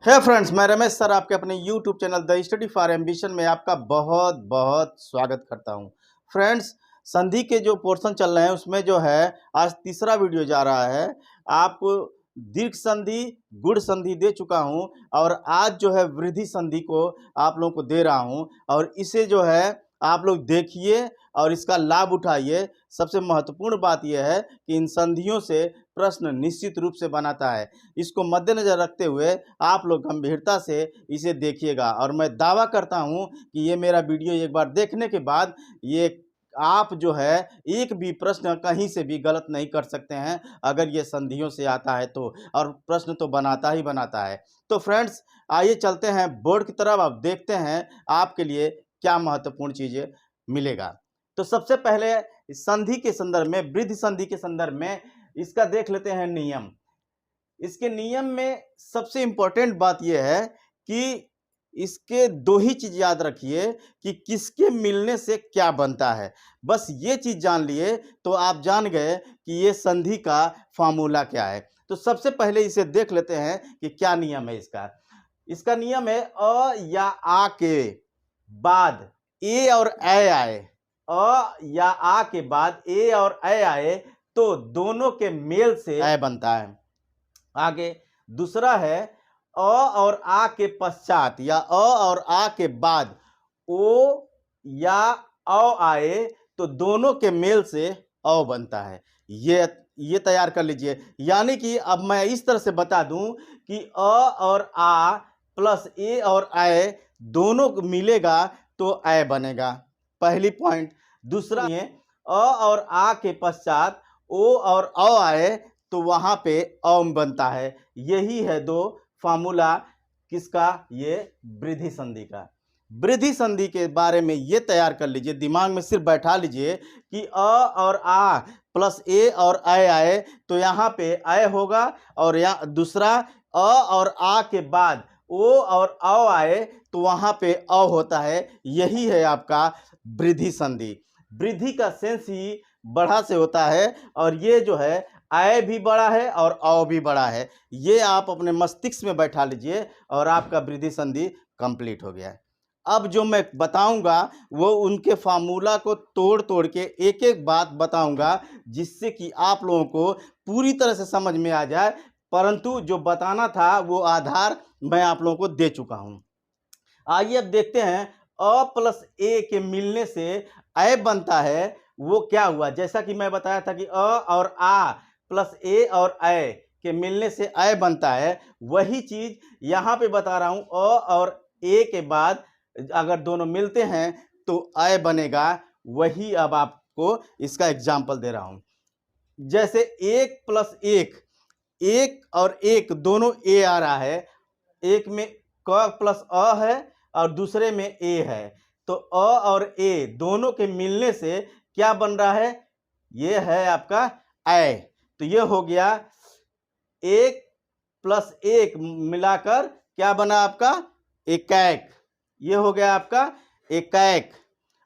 है फ्रेंड्स, मैं रमेश सर आपके अपने YouTube channel the study for ambition में आपका बहुत बहुत स्वागत करता हूं। फ्रेंड्स, संधि के जो पोर्शन चल रहे हैं उसमें जो है आज तीसरा वीडियो जा रहा है। आप दीर्घ संधि, गुण संधि दे चुका हूं और आज जो है वृद्धि संधि को आप लोगों को दे रहा हूं और इसे जो है आप लोग देखिए और इसका लाभ उठाइए। सबसे महत्वपूर्ण बात यह है कि इन संधियों से प्रश्न निश्चित रूप से बनाता है। इसको मद्देनजर रखते हुए आप लोग गंभीरता से इसे देखिएगा और मैं दावा करता हूं कि ये मेरा वीडियो एक बार देखने के बाद ये आप जो है एक भी प्रश्न कहीं से भी गलत नहीं कर सकते हैं अगर ये संधियों से आता है तो, और प्रश्न तो बनाता ही बनाता है। तो फ्रेंड्स, आइए चलते हैं बोर्ड की तरफ। आप देखते हैं आपके लिए क्या महत्वपूर्ण चीज़ें मिलेगा। तो सबसे पहले संधि के संदर्भ में, वृद्धि संधि के संदर्भ में इसका देख लेते हैं नियम। इसके नियम में सबसे इम्पोर्टेंट बात यह है कि इसके दो ही चीज़ याद रखिए कि किसके मिलने से क्या बनता है। बस ये चीज़ जान लिए तो आप जान गए कि ये संधि का फार्मूला क्या है। तो सबसे पहले इसे देख लेते हैं कि क्या नियम है इसका। इसका नियम है अ या आ के बाद ए और ए आए, अ या आ के बाद ए और ए आए तो दोनों के मेल से ए बनता है। आगे दूसरा है अ और आ के पश्चात या अ और आ के बाद ओ या औ आए तो दोनों के मेल से औ बनता है। ये तैयार कर लीजिए। यानी कि अब मैं इस तरह से बता दूं कि अ और आ प्लस ए और ए दोनों मिलेगा तो ए बनेगा, पहली पॉइंट। दूसरा है अ और आ के पश्चात ओ और औ आए तो वहां पे औम बनता है। यही है दो फार्मूला किसका, ये वृद्धि संधि का। वृद्धि संधि के बारे में ये तैयार कर लीजिए, दिमाग में सिर्फ बैठा लीजिए कि अ और आ प्लस ए और ए आए तो यहाँ पे ए होगा और यहाँ दूसरा अ और आ के बाद ओ और औ आए तो वहाँ पे औ होता है। यही है आपका वृद्धि संधि। वृद्धि का सेंस ही बढ़ा से होता है और ये जो है आय भी बड़ा है और औ भी बड़ा है। ये आप अपने मस्तिष्क में बैठा लीजिए और आपका वृद्धि संधि कंप्लीट हो गया है। अब जो मैं बताऊंगा वो उनके फार्मूला को तोड़ तोड़ के एक एक बात बताऊंगा जिससे कि आप लोगों को पूरी तरह से समझ में आ जाए, परंतु जो बताना था वो आधार मैं आप लोगों को दे चुका हूं। आइए अब देखते हैं अ प्लस ए के मिलने से ए बनता है। वो क्या हुआ, जैसा कि मैं बताया था कि अ और आ प्लस ए और ए के मिलने से ए बनता है, वही चीज यहाँ पे बता रहा हूँ। अ और ए के बाद अगर दोनों मिलते हैं तो ए बनेगा। वही अब आपको इसका एग्जाम्पल दे रहा हूँ। जैसे एक प्लस एक, एक और एक दोनों ए आ रहा है, एक में क प्लस अ है और दूसरे में ए है, तो अ और ए दोनों के मिलने से क्या बन रहा है, ये है आपका ए। तो ये हो गया एक प्लस एक मिलाकर क्या बना आपका एकैक। ये हो गया आपका एकैक।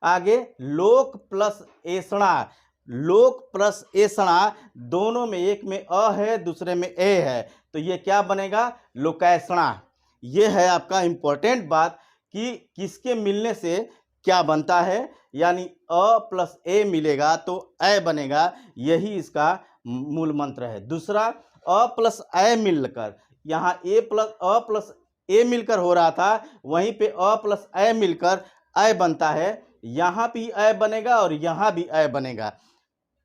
आगे लोक प्लस एसणा, लोक प्लस एसणा दोनों में, एक में अ है दूसरे में ए है, तो ये क्या बनेगा लोकैसणा। ये है आपका इंपॉर्टेंट बात कि किसके मिलने से क्या बनता है, यानी अ प्लस ए मिलेगा तो ए बनेगा। यही इसका मूल मंत्र है। दूसरा अ प्लस ए मिलकर, यहाँ ए प्लस अ प्लस ए मिलकर हो रहा था, वहीं पे अ प्लस ए मिलकर ए बनता है। यहाँ भी ए बनेगा और यहाँ भी ए बनेगा।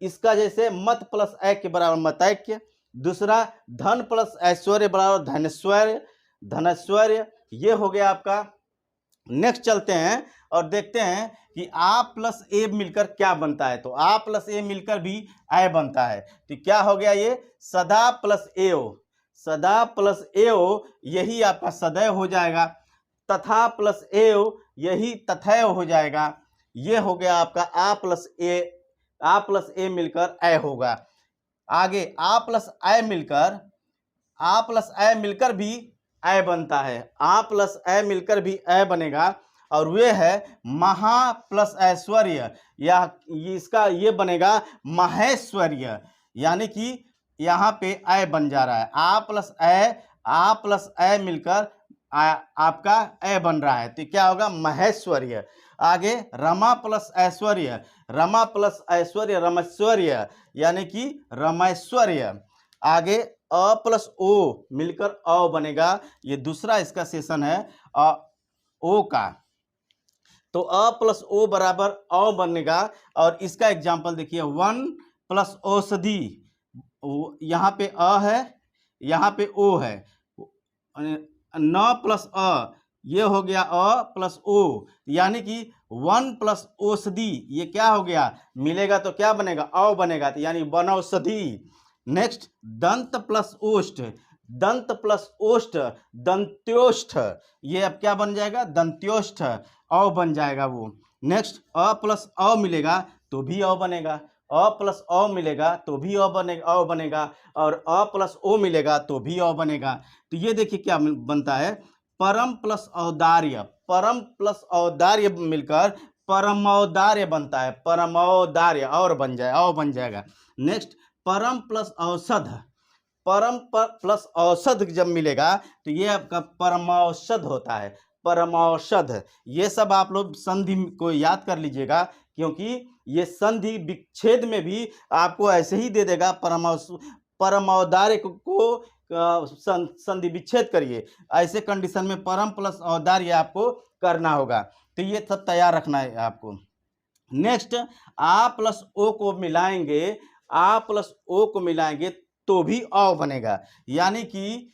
इसका जैसे मत प्लस ए के बराबर मतैक्य, दूसरा धन प्लस ऐश्वर्य बराबर धनैश्वर्य, धनैश्वर्य। ये हो गया आपका। नेक्स्ट चलते हैं और देखते हैं कि आ प्लस ए मिलकर क्या बनता है। तो आ प्लस ए मिलकर भी ए बनता है, तो क्या हो गया ये सदा प्लस एओ, सदा प्लस एओ यही आपका सदैव हो जाएगा। तथा प्लस एओ यही तथैव हो जाएगा। ये हो गया आपका आ प्लस ए मिलकर ए होगा। आगे आ प्लस ए मिलकर, आ प्लस ए मिलकर भी ए बनता है, आ प्लस ए मिलकर भी ए बनेगा और वे है महा प्लस ऐश्वर्य, या इसका ये बनेगा महेश्वर्य। यानी कि यहाँ पे ए बन जा रहा है, आ प्लस ए मिलकर आपका ए बन रहा है, तो क्या होगा महेश्वर्य। आगे रमा प्लस ऐश्वर्य, रमा प्लस ऐश्वर्य रमैश्वर्य, यानी कि रमैश्वर्य। आगे अ प्लस ओ मिलकर अ बनेगा, ये दूसरा इसका सेशन है ओ का। तो अ प्लस ओ बराबर अ बनेगा। और इसका एग्जाम्पल देखिए, वन प्लस औषधि, यहाँ पे अ है, यहाँ पे ओ है, न प्लस अ, ये हो गया अ प्लस ओ, यानी कि वन प्लस औषधि, ये क्या हो गया मिलेगा तो क्या बनेगा अ बनेगा, तो यानी वनौषधि। नेक्स्ट दंत प्लस ओष्ठ, दंत प्लस ओष्ठ दंत्योष्ठ, ये अब क्या बन जाएगा दंत्योष्ठ, अ बन जाएगा वो। नेक्स्ट अ प्लस अ मिलेगा तो भी अ बनेगा, अ प्लस अ मिलेगा तो भी अ बनेगा, और अ प्लस ओ मिलेगा तो भी अ बनेगा। तो ये देखिए क्या बनता है, परम प्लस औदार्य, परम प्लस औदार्य मिलकर परमौदार्य बनता है, परमौदार्य और बन जाए अ बन जाएगा। नेक्स्ट परम प्लस औषध, परम प्लस औषध जब मिलेगा तो ये आपका परमौषध होता है, परमौषध। ये सब आप लोग संधि को याद कर लीजिएगा, क्योंकि ये संधि विच्छेद में भी आपको ऐसे ही दे देगा, परमौदार्य को संधि विच्छेद करिए, ऐसे कंडीशन में परम प्लस औदार्य आपको करना होगा। तो ये सब तैयार रखना है आपको। नेक्स्ट आ प्लस ओ को मिलाएंगे, आ प्लस ओ को मिलाएंगे तो भी अ बनेगा, यानी कि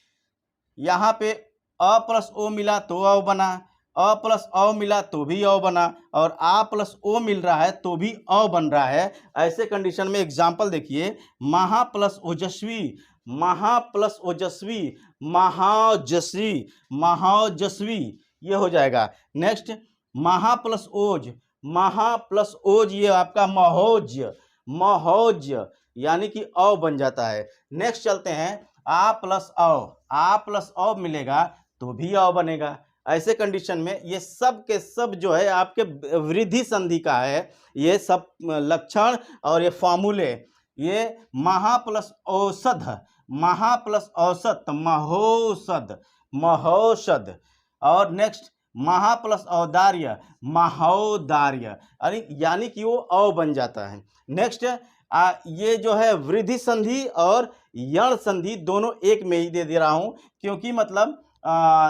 यहाँ पे अ प्लस ओ मिला तो अ बना, अ प्लस अ मिला तो भी अ बना, और आ प्लस ओ मिल रहा है तो भी अ बन रहा है। ऐसे कंडीशन में एग्जाम्पल देखिए, महा प्लस ओजस्वी, महा प्लस ओजस्वी, महाजस्वी, महाजस्वी, ये हो जाएगा। नेक्स्ट महा प्लस ओज, महा प्लस ओज, ये आपका महोज्य, महोज्य, यानी कि अ बन जाता है। नेक्स्ट चलते हैं, आ प्लस अ, आ प्लस अ मिलेगा तो भी अ बनेगा। ऐसे कंडीशन में ये सब के सब जो है आपके वृद्धि संधि का है, ये सब लक्षण और ये फॉर्मूले। ये महा प्लस औषध, महा प्लस औसत महोषध, महोषध। और नेक्स्ट महा प्लस औदार्य, महोदार्य, यानी कि वो अ बन जाता है। नेक्स्ट ये जो है वृद्धि संधि और यण संधि दोनों एक में ही दे रहा हूं, क्योंकि मतलब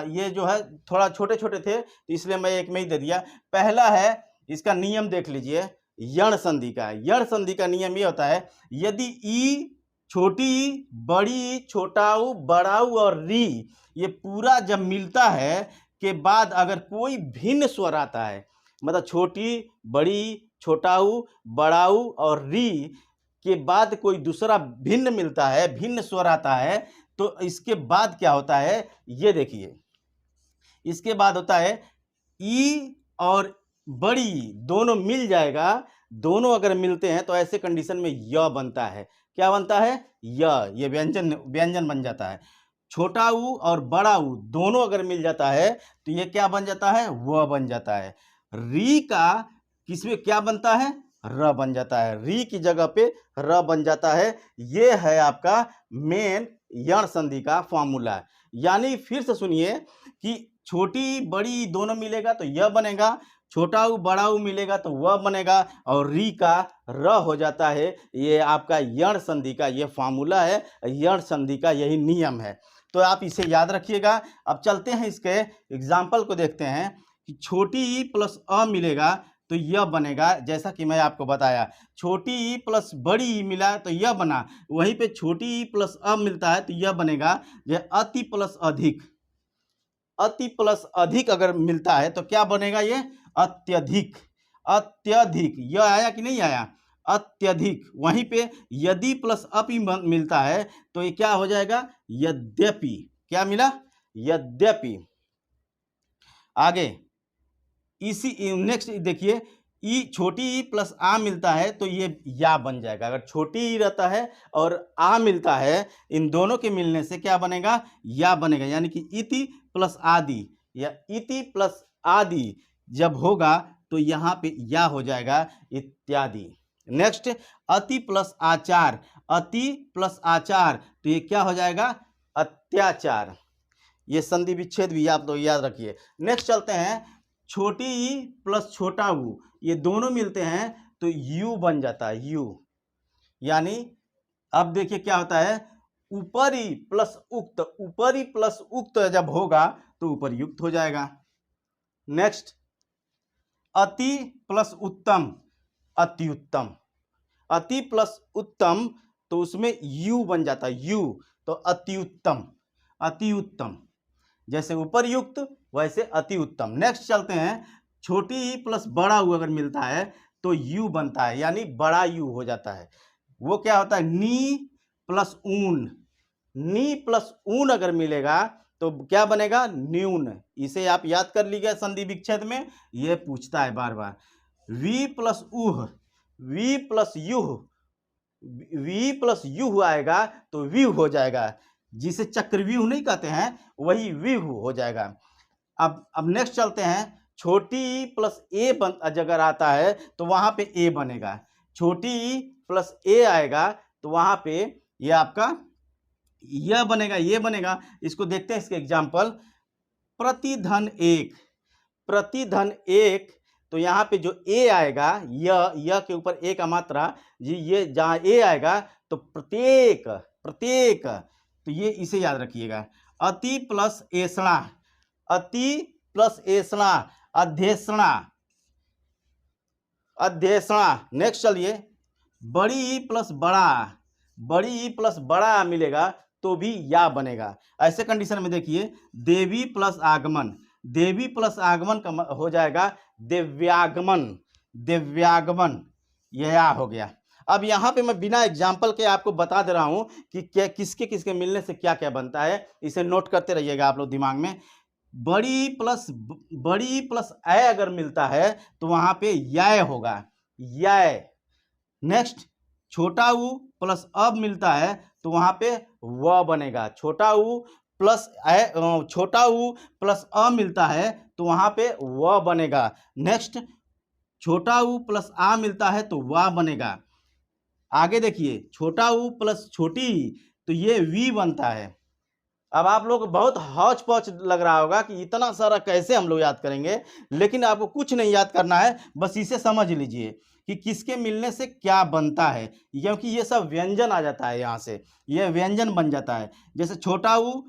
ये जो है थोड़ा छोटे छोटे थे तो इसलिए मैं एक में ही दे दिया। पहला है, इसका नियम देख लीजिए, यण संधि का। यण संधि का नियम ये होता है, यदि ई छोटी बड़ी छोटाऊ बड़ाऊ और री, ये पूरा जब मिलता है के बाद अगर कोई भिन्न स्वर आता है, मतलब छोटी बड़ी छोटाऊ बड़ाऊ और री के बाद कोई दूसरा भिन्न मिलता है, भिन्न स्वर आता है, तो इसके बाद क्या होता है ये देखिए, इसके बाद होता है ई और बड़ी दोनों मिल जाएगा, दोनों अगर मिलते हैं तो ऐसे कंडीशन में य बनता है। क्या बनता है ये व्यंजन व्यंजन बन जाता है। छोटा ऊ और बड़ा ऊ दोनों अगर मिल जाता है तो ये क्या बन जाता है व बन जाता है। री का किसमें क्या बनता है र बन जाता है, री की जगह पे र बन जाता है। ये है आपका मेन यण संधि का फॉर्मूला। यानी फिर से सुनिए कि छोटी बड़ी दोनों मिलेगा तो यह बनेगा, छोटा ऊ बड़ा ऊ मिलेगा तो वह बनेगा, और री का र हो जाता है। ये आपका यण संधि का ये फार्मूला है, यण संधि का यही नियम है, तो आप इसे याद रखिएगा। अब चलते हैं इसके एग्जाम्पल को देखते हैं कि छोटी ई प्लस अ मिलेगा तो यह बनेगा, जैसा कि मैं आपको बताया छोटी ई प्लस बड़ी ई मिला तो यह बना, वहीं पे छोटी ई प्लस अ मिलता है तो यह बनेगा। यह अति प्लस अधिक, अति प्लस अधिक अगर मिलता है तो क्या बनेगा ये अत्यधिक, अत्यधिक, यह आया कि नहीं आया अत्यधिक। वहीं पे यदि प्लस अपि मिलता है तो ये क्या हो जाएगा यद्यपि, क्या मिला यद्यपि। आगे इसी नेक्स्ट देखिए, ई छोटी ई प्लस आ मिलता है तो ये या बन जाएगा। अगर छोटी ई रहता है और आ मिलता है, इन दोनों के मिलने से क्या बनेगा या बनेगा, यानी कि इति प्लस आदि या इति प्लस आदि जब होगा तो यहाँ पे या हो जाएगा इत्यादि। नेक्स्ट अति प्लस आचार, अति प्लस आचार तो ये क्या हो जाएगा अत्याचार। ये संधि विच्छेद भी आप लोग याद रखिए। नेक्स्ट चलते हैं, छोटी ई प्लस छोटा ऊ, ये दोनों मिलते हैं तो यू बन जाता है, यू। यानी अब देखिए क्या होता है, ऊपरी प्लस उक्त, ऊपरी प्लस उक्त जब होगा तो उपर्युक्त हो जाएगा। नेक्स्ट, अति प्लस उत्तम, अति उत्तम, अति प्लस उत्तम तो उसमें यू बन जाता है, यू, तो अति उत्तम, अति उत्तम। जैसे उपर्युक्त वैसे अति उत्तम। नेक्स्ट चलते हैं, छोटी ई प्लस बड़ा यू अगर मिलता है तो यू बनता है, यानी बड़ा यू हो जाता है। वो क्या होता है, नी प्लस ऊन, नी प्लस ऊन अगर मिलेगा तो क्या बनेगा, न्यून। इसे आप याद कर लीजिए संधि विच्छेद में, ये पूछता है बार बार। V plus uh, V plus युह, वी प्लस युह आएगा तो व्यू हो जाएगा, जिसे चक्रव्यूह नहीं कहते हैं वही व्यू हो जाएगा। अब नेक्स्ट चलते हैं, छोटी ई प्लस ए अगर आता है तो वहां पे ए बनेगा, छोटी ई प्लस ए आएगा तो वहां पे ये आपका यह बनेगा, ये बनेगा। इसको देखते हैं, इसके एग्जाम्पल, प्रतिधन एक, प्रतिधन एक, तो यहाँ पे जो ए आएगा, यह के ऊपर ए का मात्रा जी, ये जहाँ ए आएगा तो प्रत्येक, प्रत्येक, तो ये इसे याद रखिएगा। अति प्लस एषणा, अति प्लस एषणा, अध्येषणा, अध्येषणा। नेक्स्ट चलिए, बड़ी ई प्लस बड़ा, बड़ी ई प्लस बड़ा मिलेगा तो भी या बनेगा। ऐसे कंडीशन में देखिए, देवी प्लस आगमन, देवी प्लस आगमन का हो जाएगा दिव्यागमन, दिव्यागमन, यह या हो गया। अब यहाँ पे मैं बिना एग्जाम्पल के आपको बता दे रहा हूँ कि क्या किसके किसके मिलने से क्या क्या बनता है, इसे नोट करते रहिएगा आप लोग दिमाग में। बड़ी प्लस ए अगर मिलता है तो वहाँ पे या होगा, या। नेक्स्ट, छोटा ऊ प्लस अब मिलता है तो वहाँ पे व बनेगा, छोटा ऊ प्लस छोटा ऊ प्लस अ मिलता है तो वहाँ पे व बनेगा। नेक्स्ट, छोटा ऊ प्लस आ मिलता है तो वा बनेगा। आगे देखिए, छोटा ऊ प्लस छोटी तो ये वी बनता है। अब आप लोग बहुत हौच पौच लग रहा होगा कि इतना सारा कैसे हम लोग याद करेंगे, लेकिन आपको कुछ नहीं याद करना है, बस इसे समझ लीजिए कि किसके मिलने से क्या बनता है, क्योंकि ये सब व्यंजन आ जाता है, यहाँ से ये व्यंजन बन जाता है। जैसे छोटा ऊ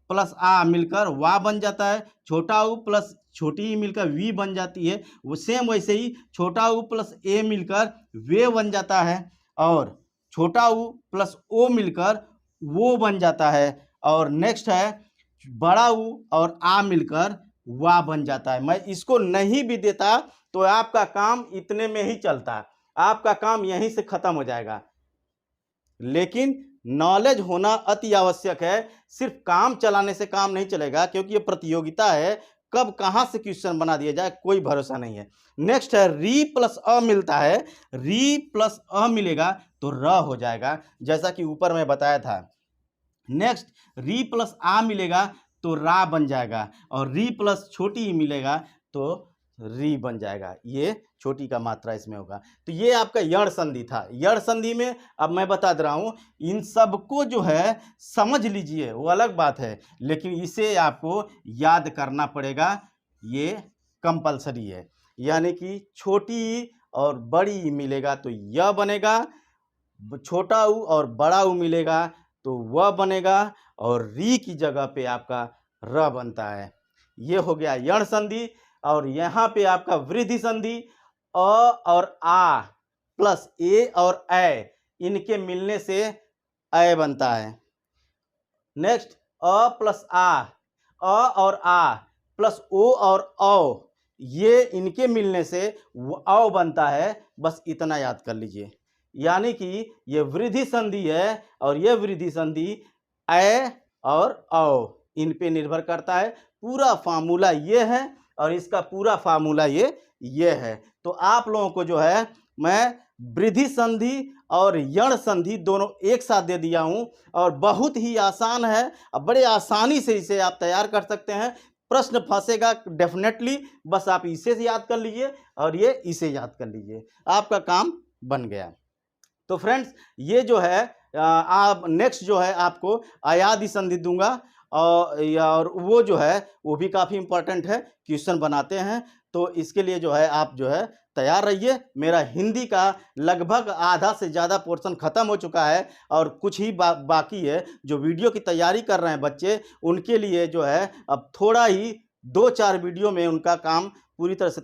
प्लस आ मिलकर वा बन जाता है, छोटा ऊ प्लस छोटी ई मिलकर वी बन जाती है, वो सेम वैसे ही छोटा ऊ प्लस ए मिलकर वे बन जाता है, और छोटा ऊ प्लस ओ मिलकर वो बन जाता है। और नेक्स्ट है, बड़ा ऊ और आ मिलकर वा बन जाता है। मैं इसको नहीं भी देता तो आपका काम इतने में ही चलता, आपका काम यहीं से खत्म हो जाएगा। लेकिन नॉलेज होना अति आवश्यक है, सिर्फ काम चलाने से काम नहीं चलेगा, क्योंकि ये प्रतियोगिता है, कब कहाँ से क्वेश्चन बना दिया जाए कोई भरोसा नहीं है। नेक्स्ट है, री प्लस अ मिलता है, री प्लस अ मिलेगा तो र हो जाएगा, जैसा कि ऊपर मैं बताया था। नेक्स्ट, री प्लस आ मिलेगा तो रा बन जाएगा, और री प्लस छोटी मिलेगा तो री बन जाएगा, ये छोटी का मात्रा इसमें होगा। तो ये आपका यण संधि था। यण संधि में अब मैं बता दे रहा हूँ, इन सबको जो है समझ लीजिए, वो अलग बात है, लेकिन इसे आपको याद करना पड़ेगा, ये कंपलसरी है। यानी कि छोटी और बड़ी मिलेगा तो यह बनेगा, छोटा ऊ और बड़ा ऊ मिलेगा तो वह बनेगा, और री की जगह पे आपका र बनता है। ये हो गया यण संधि। और यहाँ पे आपका वृद्धि संधि, अ और आ प्लस ए और ए, इनके मिलने से ए बनता है। नेक्स्ट, अ प्लस आ, अ और आ प्लस ओ और औ, ये इनके मिलने से औ बनता है। बस इतना याद कर लीजिए। यानी कि ये वृद्धि संधि है, और ये वृद्धि संधि ए और औ इन पे निर्भर करता है। पूरा फार्मूला ये है, और इसका पूरा फार्मूला ये है। तो आप लोगों को जो है मैं वृद्धि संधि और यण संधि दोनों एक साथ दे दिया हूं, और बहुत ही आसान है, अब बड़े आसानी से इसे आप तैयार कर सकते हैं। प्रश्न फंसेगा डेफिनेटली, बस आप इसे याद कर लीजिए और ये इसे याद कर लीजिए, आपका काम बन गया। तो फ्रेंड्स, ये जो है आप नेक्स्ट जो है आपको अयादि संधि दूंगा, और वो जो है वो भी काफ़ी इम्पोर्टेंट है, क्वेश्चन बनाते हैं। तो इसके लिए जो है आप जो है तैयार रहिए। मेरा हिंदी का लगभग आधा से ज़्यादा पोर्शन ख़त्म हो चुका है और कुछ ही बाकी है। जो वीडियो की तैयारी कर रहे हैं बच्चे, उनके लिए जो है अब थोड़ा ही 2-4 वीडियो में उनका काम पूरी तरह से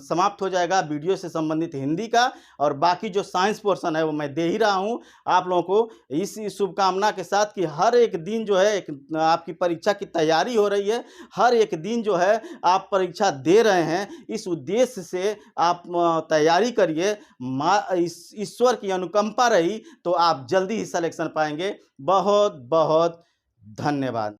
समाप्त हो जाएगा, वीडियो से संबंधित हिंदी का। और बाकी जो साइंस पोर्शन है वो मैं दे ही रहा हूँ आप लोगों को, इस शुभकामना के साथ कि हर एक दिन जो है एक आपकी परीक्षा की तैयारी हो रही है, हर एक दिन जो है आप परीक्षा दे रहे हैं, इस उद्देश्य से आप तैयारी करिए। ईश्वर की अनुकंपा रही तो आप जल्दी ही सिलेक्शन पाएंगे। बहुत बहुत धन्यवाद।